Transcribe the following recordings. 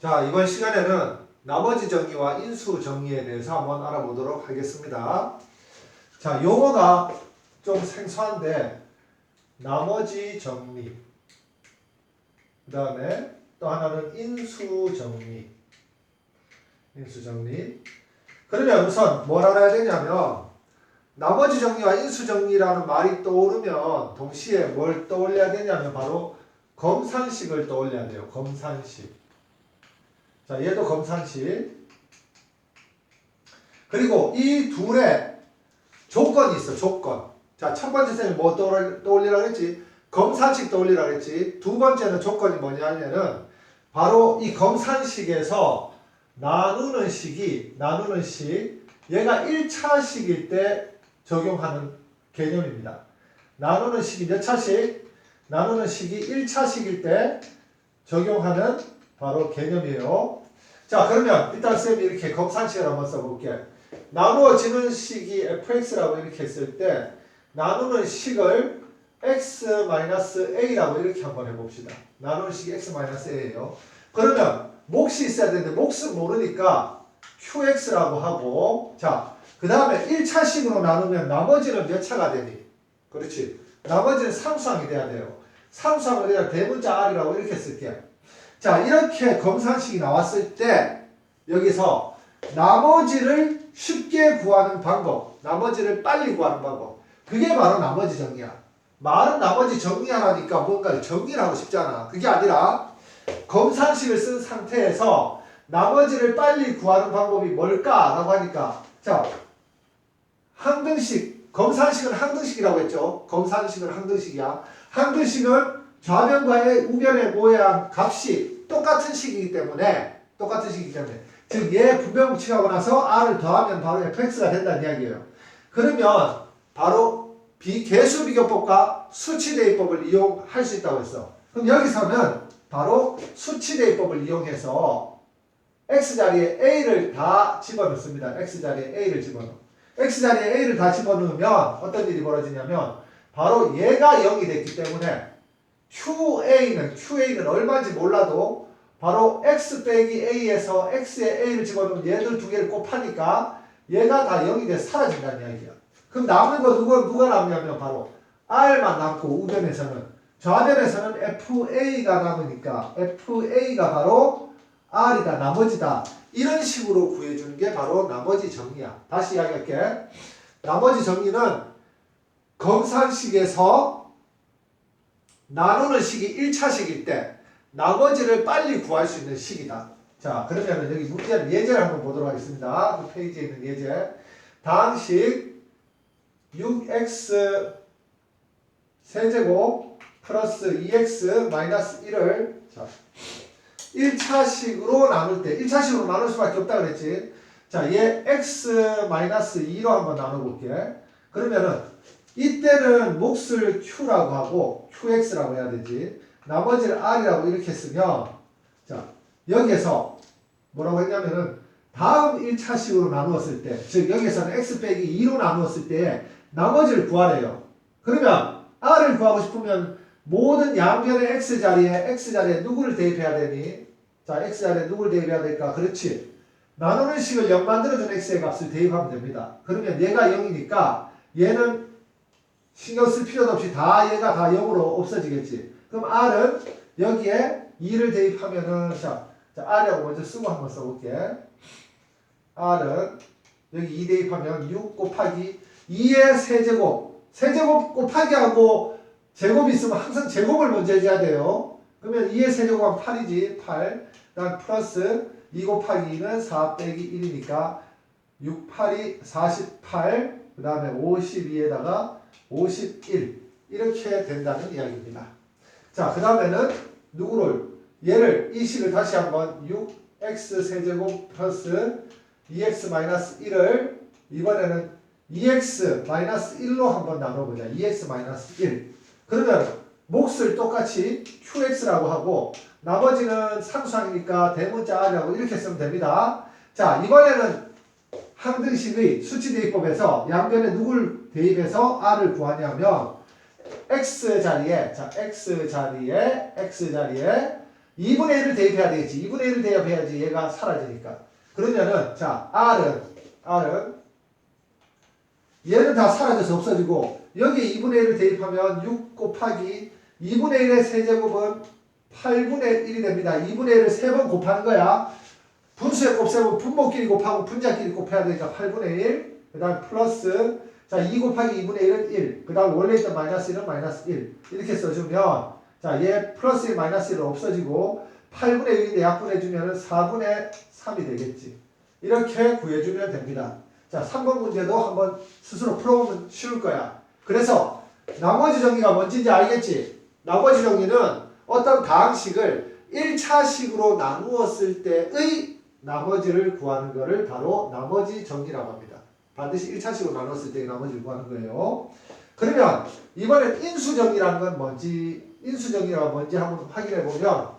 자, 이번 시간에는 나머지 정리와 인수 정리에 대해서 한번 알아보도록 하겠습니다. 자, 용어가 좀 생소한데 나머지 정리, 그 다음에 또 하나는 인수 정리. 그러면 우선 뭘 알아야 되냐면 나머지 정리와 인수 정리라는 말이 떠오르면 동시에 뭘 떠올려야 되냐면 바로 검산식을 떠올려야 돼요. 검산식. 자, 얘도 검산식. 그리고 이 둘의 조건이 있어, 조건. 자, 첫 번째 쌤이 뭐 떠올리라 그랬지? 검산식 떠올리라 그랬지? 두 번째는 조건이 뭐냐면은 바로 이 검산식에서 나누는 식, 얘가 1차식일 때 적용하는 개념입니다. 나누는 식이 몇 차식? 나누는 식이 1차식일 때 적용하는 바로 개념이에요. 자, 그러면 일단 쌤이 이렇게 검산식을 한번 써볼게. 나누어지는 식이 fx라고 이렇게 했을 때 나누는 식을 x-a라고 이렇게 한번 해봅시다. 나누는 식이 x-a예요. 그러면 몫이 있어야 되는데 몫은 모르니까 qx라고 하고, 자, 그 다음에 1차식으로 나누면 나머지는 몇 차가 되니? 그렇지. 나머지는 상수항이 돼야 돼요. 상수항을 내가 대문자 r이라고 이렇게 쓸게. 자, 이렇게 검산식이 나왔을 때 여기서 나머지를 쉽게 구하는 방법, 나머지를 빨리 구하는 방법, 그게 바로 나머지 정리야. 말은 나머지 정리하라니까 뭔가를 정리를 하고 싶잖아. 그게 아니라 검산식을 쓴 상태에서 나머지를 빨리 구하는 방법이 뭘까라고 하니까, 자, 항등식, 검산식은 항등식이라고 했죠. 검산식은 항등식이야. 항등식은 좌변과의 우변의 모양 값이 똑같은 식이기 때문에 즉 얘 분배법칙하고 나서 r을 더하면 바로 fx가 된다는 이야기예요. 그러면 바로 개수 비교법과 수치 대입법을 이용할 수 있다고 했어. 그럼 여기서는 바로 수치 대입법을 이용해서 x자리에 a를 다 집어넣습니다. x자리에 a를 집어넣어. x자리에 a를 다 집어넣으면 어떤 일이 벌어지냐면 바로 얘가 0이 됐기 때문에 QA는 얼마인지 몰라도 바로 x 빼기 a에서 x에 a를 집어넣으면 얘들 두 개를 곱하니까 얘가 다 0이 돼서 사라진다는 이야기야. 그럼 남는 거 누가 남냐면 바로 r만 남고 우변에서는, 좌변에서는 fa가 남으니까 fa가 바로 r이다, 나머지다. 이런 식으로 구해주는 게 바로 나머지 정리야. 다시 이야기할게. 나머지 정리는 검산식에서 나누는 식이 1차식일 때 나머지를 빨리 구할 수 있는 식이다. 자, 그러면 여기 문제는 예제를 한번 보도록 하겠습니다. 그 페이지에 있는 예제. 다항식 6x 세제곱 플러스 2x 마이너스 1을 자, 1차식으로 나눌 때 1차식으로 나눌 수밖에 없다 그랬지. 자, 얘 x 마이너스 2로 한번 나눠볼게. 그러면은 이때는 몫을 q라고 하고 qx라고 해야 되지. 나머지를 r이라고 이렇게 쓰면, 자, 여기에서 뭐라고 했냐면은 다음 1차식으로 나누었을 때, 즉 여기에서는 x 빼기 2로 나누었을 때 나머지를 구하래요. 그러면 r을 구하고 싶으면 모든 양변의 x자리에 누구를 대입해야 되니? 자, x자리에 누구를 대입해야 될까? 그렇지. 나누는 식을 0 만들어준 x의 값을 대입하면 됩니다. 그러면 얘가 0이니까 얘는 신경 쓸 필요도 없이 얘가 다 0으로 없어지겠지. 그럼 r은 여기에 2를 대입하면은, 자, r이라고 먼저 쓰고 한번 써볼게. r은 여기 2 대입하면 6 곱하기 2의 세제곱 곱하기 하고 제곱이 있으면 항상 제곱을 먼저 해줘야 돼요. 그러면 2의 세제곱은 8이지. 8. 그다음 플러스 2 곱하기 2는 4 빼기 1이니까 6, 8이 48. 그 다음에 52에다가 51 이렇게 된다는 이야기입니다. 자, 그 다음에는 얘를 이 식을 다시 한번 6x 세제곱 플러스 2x 마이너스 1을 이번에는 2x 마이너스 1로 한번 나눠보자. 2x 마이너스 1. 그러면 몫을 똑같이 qx라고 하고 나머지는 상수항이니까 대문자 r이라고 이렇게 쓰면 됩니다. 자, 이번에는 항등식의 수치대입법에서 양변에 누굴 대입해서 r을 구하냐면 x자리에 2분의 1을 대입해야 되겠지. 2분의 1을 대입해야지 얘가 사라지니까. 그러면은 자 R은 얘는 다 사라져서 없어지고 여기 2분의 1을 대입하면 6 곱하기 2분의 1의 세제곱은 8분의 1이 됩니다. 2분의 1을 3번 곱하는 거야. 분수의 곱셈은 분모끼리 곱하고 분자끼리 곱해야 되니까 8분의 1. 그 다음 플러스 자 2 곱하기 2분의 1은 1. 그 다음 원래 있던 마이너스 1은 마이너스 1. 이렇게 써주면 자 얘 플러스 1 마이너스 1은 없어지고 8분의 1인데 약분해주면 4분의 3이 되겠지. 이렇게 구해주면 됩니다. 자 3번 문제도 한번 스스로 풀어보면 쉬울 거야. 그래서 나머지 정리가 뭔지 알겠지? 나머지 정리는 어떤 다항식을 1차식으로 나누었을 때의 나머지를 구하는 것을 바로 나머지 정리라고 합니다. 반드시 1차식으로 나눴을 때의 나머지를 구하는 거예요. 그러면 이번엔 인수정리라는 건 뭔지, 인수정리가 뭔지 한번 확인해 보면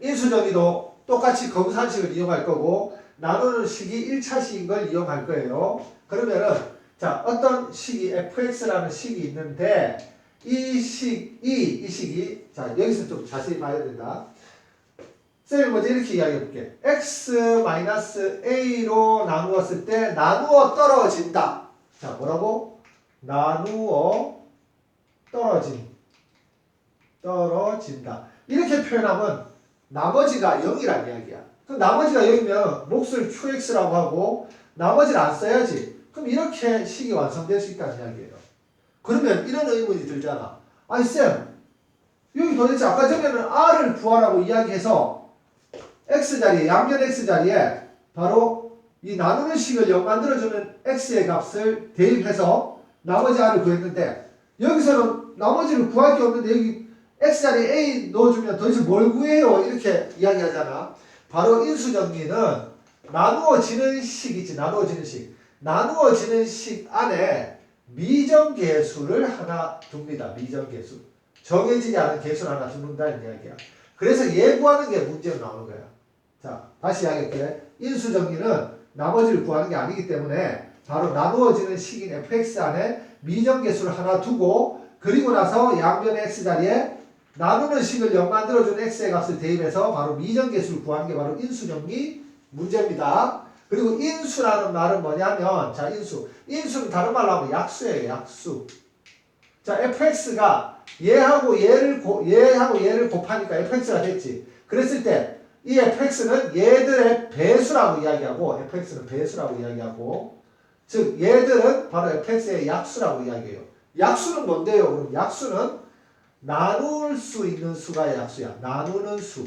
인수정리도 똑같이 검산식을 이용할 거고 나누는 식이 1차식인 걸 이용할 거예요. 그러면은 자 어떤 식이 fx라는 식이 있는데 이 식이 자 여기서 좀 자세히 봐야 된다. 쌤이 먼저 이렇게 이야기해 볼게. x-a로 나누었을 때 나누어 떨어진다. 자 뭐라고? 나누어 떨어진다. 이렇게 표현하면 나머지가 0이란 이야기야. 그럼 나머지가 0이면 몫을 qx라고 하고 나머지를 안 써야지. 그럼 이렇게 식이 완성될 수 있다는 이야기예요. 그러면 이런 의문이 들잖아. 아니 쌤 여기 도대체 아까 전에는 r을 구하라고 이야기해서 x자리에 양변 x자리에 바로 이 나누는 식을 0 만들어주는 x의 값을 대입해서 나머지 r을 구했는데 여기서는 나머지를 구할 게 없는데 여기 x자리에 a 넣어주면 도대체 뭘 구해요? 이렇게 이야기하잖아. 바로 인수정리는 나누어지는 식이지. 나누어지는 식 안에 미정계수를 하나 둡니다. 미정계수. 정해지지 않은 계수를 하나 두는다는 이야기야. 그래서 얘 구하는 게 문제로 나오는 거야. 자, 다시 이야기할게. 인수정리는 나머지를 구하는 게 아니기 때문에 바로 나누어지는 식인 fx 안에 미정계수를 하나 두고 그리고 나서 양변의 x자리에 나누는 식을 0 만들어주는 x의 값을 대입해서 바로 미정계수를 구하는 게 바로 인수정리 문제입니다. 그리고 인수라는 말은 뭐냐면 자 인수는 다른 말로 하면 약수예요. 약수. 자 fx가 얘하고 얘를 곱하니까 fx가 됐지. 그랬을 때 이 fx는 얘들의 배수라고 이야기하고 fx는 배수라고 이야기하고 즉 얘들은 바로 fx의 약수라고 이야기해요. 약수는 뭔데요? 그럼 약수는 나눌 수 있는 수가 약수야. 나누는 수.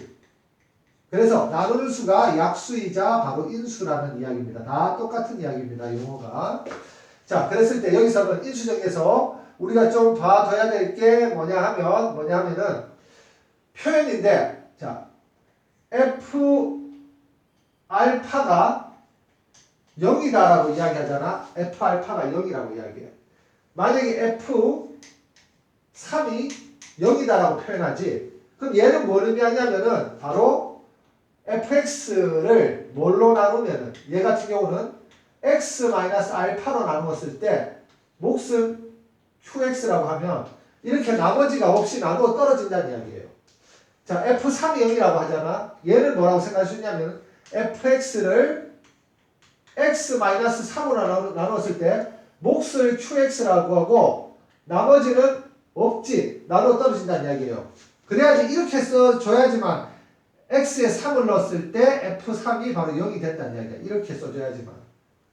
그래서 나누는 수가 약수이자 바로 인수라는 이야기입니다. 다 똑같은 이야기입니다. 용어가. 자, 그랬을 때 여기서는 인수정에서 우리가 좀 봐둬야 될 게 뭐냐면은 표현인데 자, f 알파가 0이다라고 이야기하잖아. f 알파가 0이라고 이야기해. 만약에 f 3이 0이다라고 표현하지. 그럼 얘는 뭘 의미하냐면은 바로 fx를 뭘로 나누면은 얘 같은 경우는 x-알파로 나누었을 때 몫은 qx라고 하면 이렇게 나머지가 없이 나누어 떨어진다는 이야기예요. 자, f3이 0이라고 하잖아. 얘는 뭐라고 생각할 수 있냐면 fx를 x-3으로 나누었을 때 몫을 qx라고 하고 나머지는 없지. 나누어 떨어진다는 이야기예요. 그래야지 이렇게 써줘야지만 x에 3을 넣었을 때 f3이 바로 0이 된다는 이야기야. 이렇게 써줘야지만.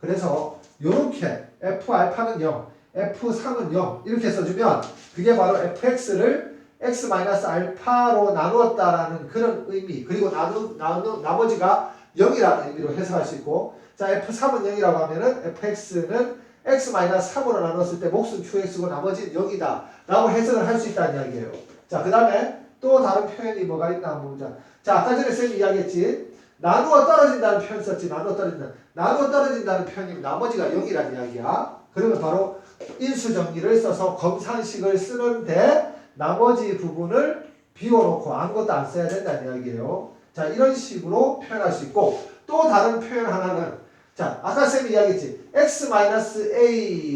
그래서 이렇게 f알파는 0, f3은 0 이렇게 써주면 그게 바로 fx를 x-알파로 나누었다라는 그런 의미 그리고 나머지가 0이라는 의미로 해석할 수 있고 자 f3은 0이라고 하면은 fx는 x-3으로 나눴을 때 몫은 qx고 나머지는 0이다 라고 해석을 할 수 있다는 이야기예요. 자 그 다음에 또 다른 표현이 뭐가 있나 한번 보자. 자 아까 전에 쌤이 이야기했지. 나누어 떨어진다는 표현 썼지. 나누어 떨어진다는 표현이 나머지가 0이라는 이야기야. 그러면 바로 인수정리를 써서 검산식을 쓰는데 나머지 부분을 비워놓고 아무것도 안 써야 된다는 이야기예요. 자 이런 식으로 표현할 수 있고 또 다른 표현 하나는 자 아까 쌤이 이야기했지. x-a로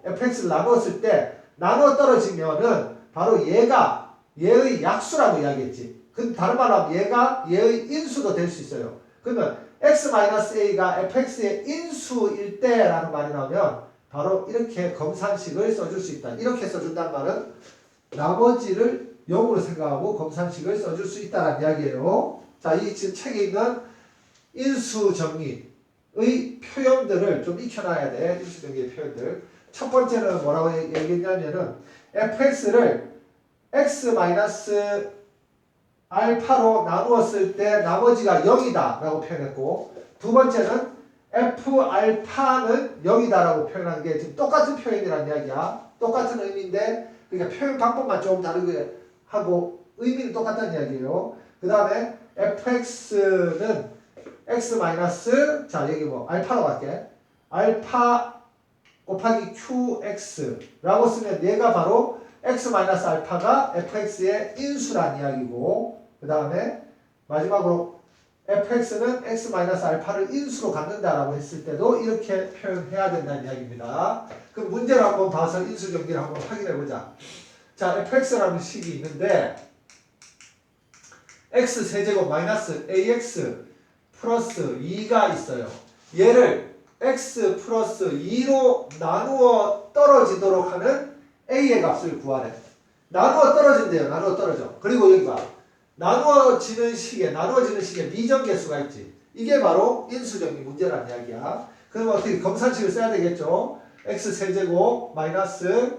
fx를 나누었을 때 나누어 떨어지면은 바로 얘가 얘의 약수라고 이야기했지. 그 다른 말로 하면 얘가 얘의 인수도 될 수 있어요. 그러면 x-a가 fx의 인수일 때라는 말이 나오면 바로 이렇게 검산식을 써줄 수 있다. 이렇게 써준다는 말은 나머지를 0으로 생각하고 검산식을 써줄 수 있다는 이야기예요. 자, 이 지금 책에 있는 인수정리의 표현들을 좀 익혀놔야 돼. 인수정리의 표현들. 첫 번째는 뭐라고 얘기했냐면은 fx를 x-알파로 나누었을 때 나머지가 0이다 라고 표현했고, 두 번째는 f알파는 0이다 라고 표현한 게 지금 똑같은 표현이라는 이야기야. 똑같은 의미인데 그러니까 표현 방법만 조금 다르게 하고 의미는 똑같다는 이야기예요. 그 다음에 fx는 x 마이너스, 자 여기 뭐 알파로 갈게. 알파 곱하기 qx라고 쓰면 얘가 바로 x 마이너스 알파가 fx의 인수란 이야기고, 그 다음에 마지막으로 fx는 x 마이너스 알파를 인수로 갖는다라고 했을 때도 이렇게 표현해야 된다는 이야기입니다. 그럼 문제를 한번 봐서 인수 정리를 한번 확인해 보자. 자, fx라는 식이 있는데 x 세제곱 마이너스 ax 플러스 2가 있어요. 얘를 x 플러스 2로 나누어 떨어지도록 하는 a의 값을 구하래. 나누어 떨어진대요. 나누어 떨어져. 그리고 여기 봐. 나누어지는 식에 미정계수가 있지. 이게 바로 인수정리 문제라는 이야기야. 그럼 어떻게 검산식을 써야 되겠죠? x 세제곱 마이너스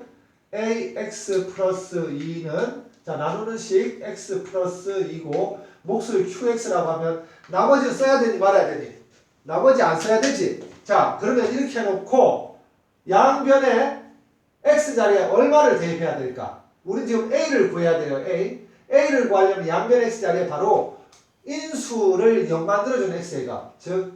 ax 플러스 2는 자 나누는 식 x 플러스 2고 몫을 qx라고 하면 나머지는 써야 되니 말아야 되니? 나머지 안 써야 되지. 자 그러면 이렇게 해놓고 양변에 x 자리에 얼마를 대입해야 될까? 우린 지금 a를 구해야 돼요. a를 구하려면 양변 x 자리에 바로 인수를 0 만들어주는 x의 값, 즉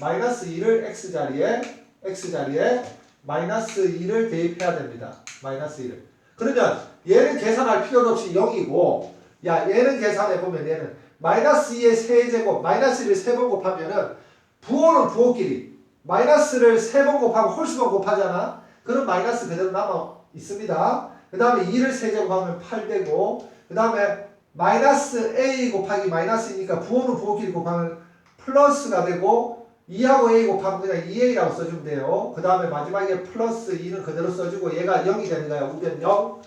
마이너스 2를 x 자리에 마이너스 2를 대입해야 됩니다. 마이너스 2를. 그러면 얘는 계산할 필요도 없이 0이고, 야 얘는 계산해보면 얘는 마이너스 2의 세제곱, 마이너스 1을 3번 곱하면은 부호는 부호끼리 마이너스를 3번 곱하고 홀수번 곱하잖아. 그럼 마이너스 그대로 남아 있습니다. 그 다음에 2를 세제곱하면 8되고, 그 다음에 마이너스 a 곱하기 마이너스이니까 부호는 부호끼리 곱하면 플러스가 되고 2하고 a 곱하면 그냥 2a라고 써주면 돼요. 그 다음에 마지막에 플러스 2는 그대로 써주고 얘가 0이 되는 거야. 우변 0.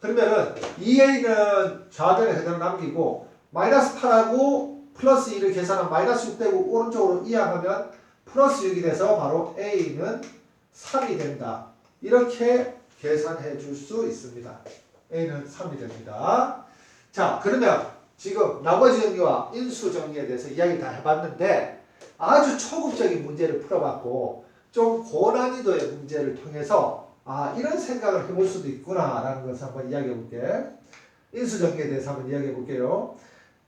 그러면은 2a는 좌변에 그대로 남기고 마이너스 8하고 플러스 2를 계산하면 마이너스 6 되고 오른쪽으로 이항하면 플러스 6이 돼서 바로 a는 3이 된다. 이렇게 계산해 줄 수 있습니다. a는 3이 됩니다. 자 그러면 지금 나머지 정리와 인수 정리에 대해서 이야기 다 해봤는데 아주 초급적인 문제를 풀어봤고 좀 고난이도의 문제를 통해서 이런 생각을 해볼 수도 있구나 라는 것을 한번 이야기해 볼게. 인수 정리에 대해서 한번 이야기해 볼게요.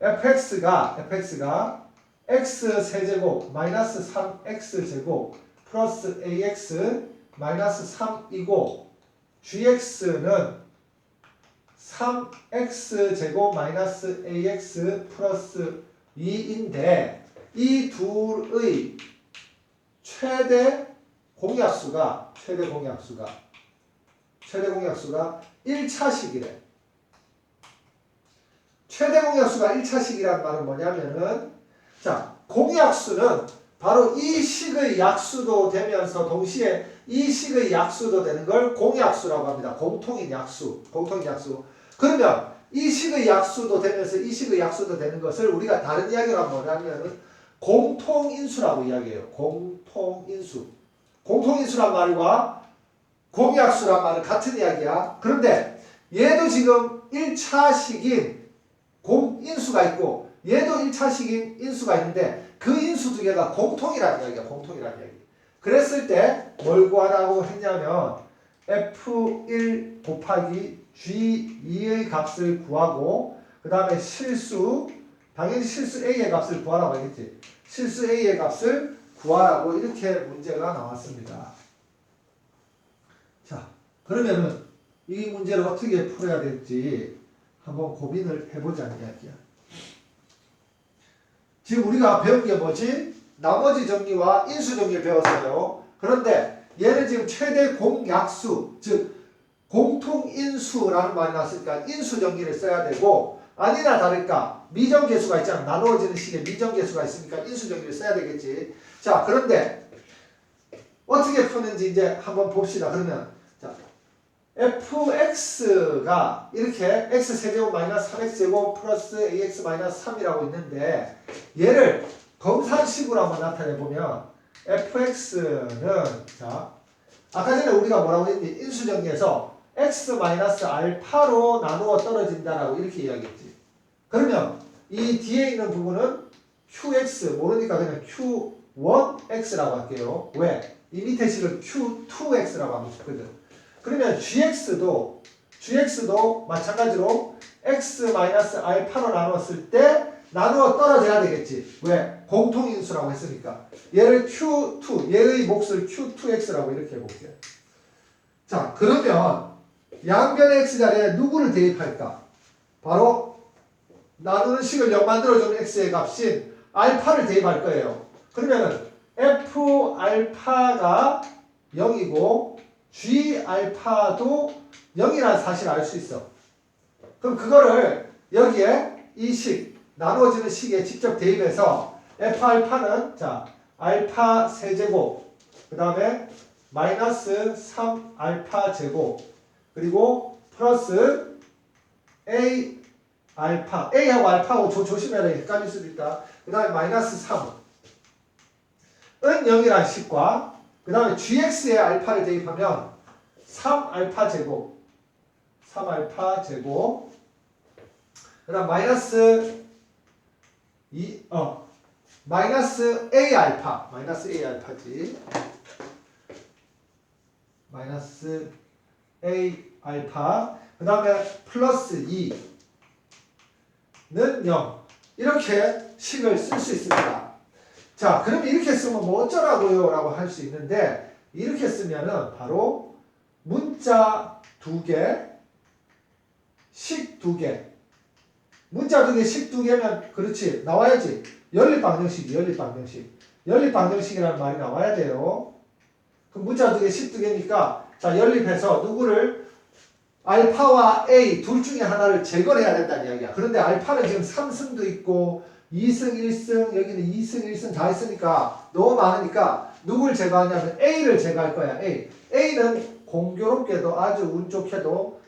fx가 x 세제곱 마이너스 3x 제곱 플러스 ax 마이너스 3이고 gx는 3x 제곱 마이너스 ax 플러스 2인데 이 둘의 최대 공약수가 1차식이래. 최대 공약수가 1차식이란 말은 뭐냐면은 자 공약수는 바로 이 식의 약수도 되면서 동시에 이 식의 약수도 되는 걸 공약수라고 합니다. 공통인 약수. 그러면 이 식의 약수도 되면서 이 식의 약수도 되는 것을 우리가 다른 이야기로 하면 뭐냐면은 공통인수라고 이야기해요. 공통인수란 말과 공약수란 말은 같은 이야기야. 그런데 얘도 지금 1차식인 인수가 있고 얘도 1차식인 인수가 있는데 그 인수 두 개가 공통이라는 이야기야. 그랬을 때 뭘 구하라고 했냐면 f1 곱하기 g2의 값을 구하고 그 다음에 당연히 실수 a의 값을 구하라고 하겠지. 실수 a의 값을 구하라고 이렇게 문제가 나왔습니다. 자 그러면은 이 문제를 어떻게 풀어야 될지 한번 고민을 해보자는 이야기야. 지금 우리가 배운 게 뭐지? 나머지 정리와 인수 정리를 배웠어요. 그런데 얘는 지금 최대 공약수, 즉 공통인수라는 말이 나왔으니까 인수 정리를 써야 되고 아니나 다를까 미정계수가 있잖아. 나누어지는 식에 미정계수가 있으니까 인수정리를 써야 되겠지. 자, 그런데 어떻게 푸는지 이제 한번 봅시다. 그러면 자, fx가 이렇게 x세제곱 마이너스 3x제곱 플러스 ax 마이너스 3이라고 있는데 얘를 검산식으로 한번 나타내보면 fx는 자 아까 전에 우리가 뭐라고 했니? 인수정리에서 x 마이너스 알파로 나누어 떨어진다라고 이렇게 이야기했지. 그러면 이 뒤에 있는 부분은 qx 모르니까 그냥 q1x라고 할게요. 왜? 이 밑에 식을 q2x라고 하고 싶거든. 그러면 gx도 마찬가지로 x 마이너스 알파로 나눴을 때 나누어 떨어져야 되겠지. 왜? 공통인수라고 했으니까. 얘를 q2, 얘의 몫을 q2x라고 이렇게 해볼게요. 자, 그러면 양변의 x자리에 누구를 대입할까? 바로 나누는 식을 0 만들어주는 x의 값인 알파를 대입할 거예요. 그러면은 f 알파가 0이고 g 알파도 0이라는 사실을 알 수 있어. 그럼 그거를 여기에 이 식, 나누어지는 식에 직접 대입해서 f 알파는 자 알파 세제곱 그 다음에 마이너스 3 알파 제곱 그리고 플러스 a 알파 a하고 알파하고 조심해야 돼. 헷갈릴 수도 있다. 그 다음에 마이너스 3은 0이라는 식과 그 다음에 gx의 알파를 대입하면 3알파 제곱 그 다음 마이너스 마이너스 a 알파지 마이너스 a 알파 그 다음에 플러스 2는 0 이렇게 식을 쓸 수 있습니다. 자, 그럼 이렇게 쓰면 뭐 어쩌라고요? 라고 할 수 있는데 이렇게 쓰면은 바로 문자 2개, 식 2개 문자 2개, 식 2개면 그렇지 나와야지. 연립방정식이라는 말이 나와야 돼요. 그럼 문자 2개, 식 2개니까 자 연립해서 누구를 알파와 A 둘 중에 하나를 제거를 해야 된다는 이야기야. 그런데 알파는 지금 3승도 있고 2승, 1승, 여기는 2승, 1승 다 있으니까 너무 많으니까 누굴 제거하냐면 A를 제거할 거야. A는 공교롭게도 아주 운 좋게도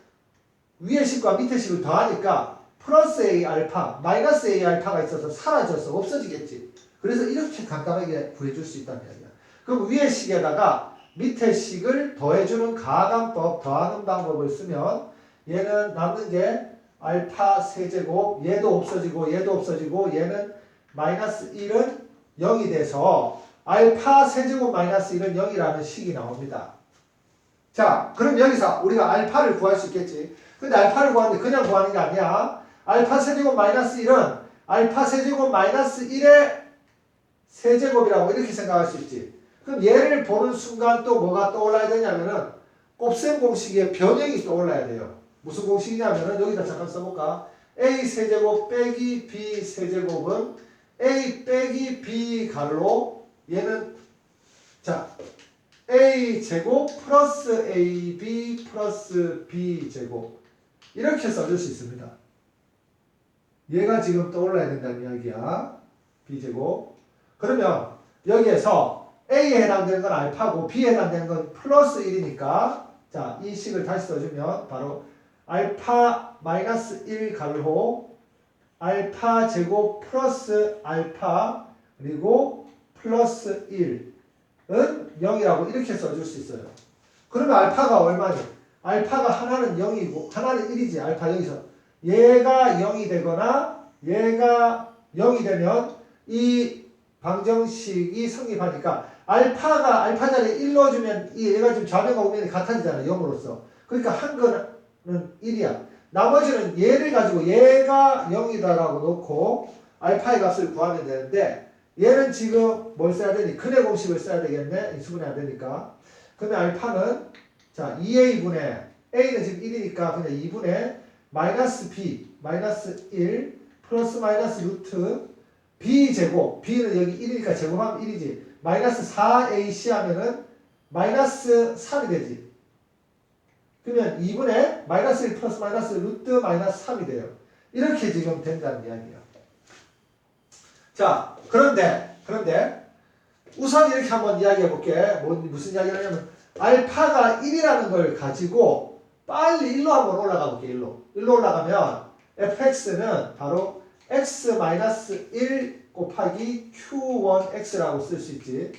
위의 식과 밑의 식을 더하니까 플러스 A 알파, 마이너스 A 알파가 있어서 사라져서 없어지겠지. 그래서 이렇게 간단하게 구해줄 수 있다는 이야기야. 그럼 위의 식에다가 밑에 식을 더해주는 가감법, 더하는 방법을 쓰면 얘는 남는 게 알파 세제곱, 얘도 없어지고 얘는 마이너스 1은 0이 돼서 알파 세제곱 마이너스 1은 0이라는 식이 나옵니다. 자, 그럼 여기서 우리가 알파를 구할 수 있겠지. 근데 알파를 구하는데 그냥 구하는 게 아니야. 알파 세제곱 마이너스 1은 알파 세제곱 마이너스 1의 세제곱이라고 이렇게 생각할 수 있지. 그럼 얘를 보는 순간 또 뭐가 떠올라야 되냐면은 곱셈 공식의 변형이 떠올라야 돼요. 무슨 공식이냐면은 여기다 잠깐 써볼까? a 세제곱 빼기 b 세제곱은 a 빼기 b 가로 얘는 자 a 제곱 플러스 ab 플러스 b 제곱 이렇게 써줄 수 있습니다. 얘가 지금 떠올라야 된다는 이야기야. b 제곱. 그러면 여기에서 A에 해당되는 건 알파고 B에 해당되는 건 플러스 1이니까 자, 이 식을 다시 써주면 바로 알파 마이너스 1 가로 알파 제곱 플러스 알파 그리고 플러스 1은 0이라고 이렇게 써줄 수 있어요. 그러면 알파가 얼마니? 알파가 하나는 0이고 하나는 1이지. 알파 여기서 얘가 0이 되거나 얘가 0이 되면 이 방정식이 성립하니까 알파가 알파 자리에 1 넣어주면 얘가 지금 좌변과 우변이 같아지잖아. 0으로서. 그러니까 한 거는 1이야. 나머지는 얘를 가지고 얘가 0이다라고 놓고 알파의 값을 구하면 되는데 얘는 지금 뭘 써야 되니? 근의 공식을 써야 되겠네. 인수분해 안 되니까. 그러면 알파는 자 2a분의 a는 지금 1이니까 그냥 2분의 마이너스 b 마이너스 1 플러스 마이너스 루트 b 제곱 b는 여기 1이니까 제곱하면 1이지. 마이너스 4ac 하면은 마이너스 3이 되지. 그러면 2분의 마이너스 1 플러스 마이너스 루트 마이너스 3이 돼요. 이렇게 지금 된다는 이야기예요. 자, 그런데 우선 이렇게 한번 이야기해 볼게. 무슨 이야기를 하냐면 알파가 1이라는 걸 가지고 빨리 1로 한번 올라가 볼게. 1로 올라가면 fx는 바로 x-1 곱하기 q1x라고 쓸 수 있지.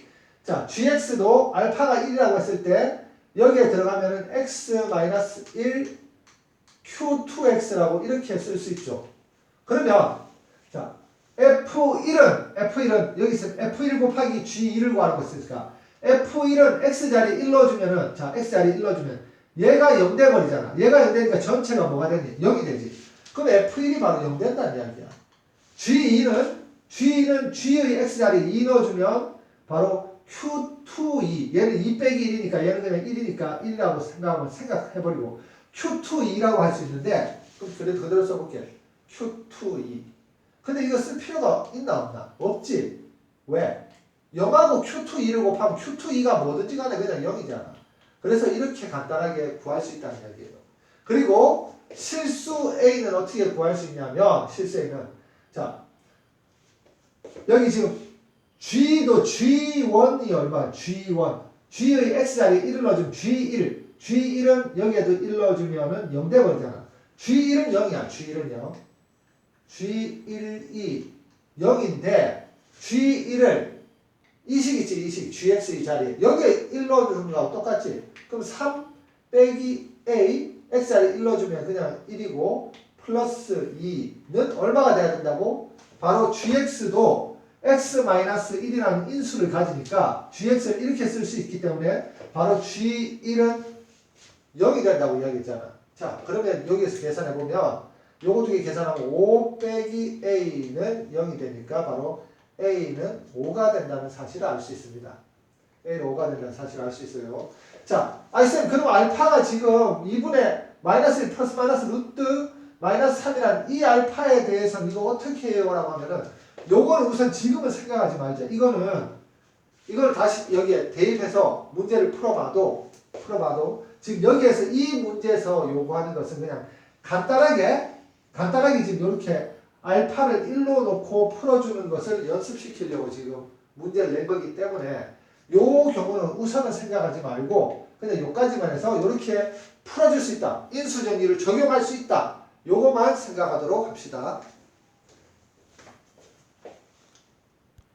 자, gx도 알파가 1이라고 했을 때 여기에 들어가면은 x-1 q2x라고 이렇게 쓸 수 있죠. 그러면 자, F1은 여기서 F1 곱하기 G1을 구하는 거 있으니까 F1은 X자리 1 넣어주면은 자 X자리 1 넣어주면 얘가 0 돼버리잖아. 얘가 0 되니까 전체가 뭐가 되니? 0이 되지. 그럼 F1이 바로 0 된다는 이야기야. G의 X자리 2 넣어주면 바로 Q22 얘는 2 빼기 1이니까 얘는 그냥 1이니까 1이라고 생각해버리고 Q22라고 할 수 있는데 그럼 그대로 써볼게. Q22 근데 이거 쓸 필요가 있나 없나? 없지. 왜? 0하고 Q22를 곱하면 Q22가 뭐든지 간에 그냥 0이잖아. 그래서 이렇게 간단하게 구할 수 있다는 이야기예요. 그리고 실수 A는 어떻게 구할 수 있냐면 실수 A는 자 여기 지금 G도 G1이 얼마? G1 G의 X자리에 1을 넣어주면 G1은 여기에도 1 넣어주면은 0 돼버리잖아. G1은 0이야. G1은 0 G1이 0인데 G1을 이식 있지 이식 GX 이 자리에 여기에 1 넣어주는 거하고 똑같지. 그럼 3 빼기 A X자리에 1 넣어주면 그냥 1이고 플러스 2는 얼마가 돼야 된다고? 바로 GX도 X-1이라는 인수를 가지니까 GX를 이렇게 쓸 수 있기 때문에 바로 G1은 0이 된다고 이야기했잖아. 자 그러면 여기에서 계산해보면 요거 두 개 계산하면 5 빼기 A는 0이 되니까 바로 A는 5가 된다는 사실을 알 수 있습니다. A는 5가 된다는 사실을 알 수 있어요. 자, 쌤, 그럼 알파가 지금 2분의 마이너스 1 플러스 마이너스 루트 마이너스 3이라는 이 알파에 대해서는 이거 어떻게 해요? 라고 하면은 요거는 우선 지금은 생각하지 말자. 이걸 다시 여기에 대입해서 문제를 풀어봐도 지금 여기에서 이 문제에서 요구하는 것은 그냥 간단하게 지금 이렇게 알파를 1로 놓고 풀어주는 것을 연습시키려고 지금 문제를 낸 거기 때문에 요 경우는 우선은 생각하지 말고 그냥 요까지만 해서 이렇게 풀어줄 수 있다. 인수정리를 적용할 수 있다. 요것만 생각하도록 합시다.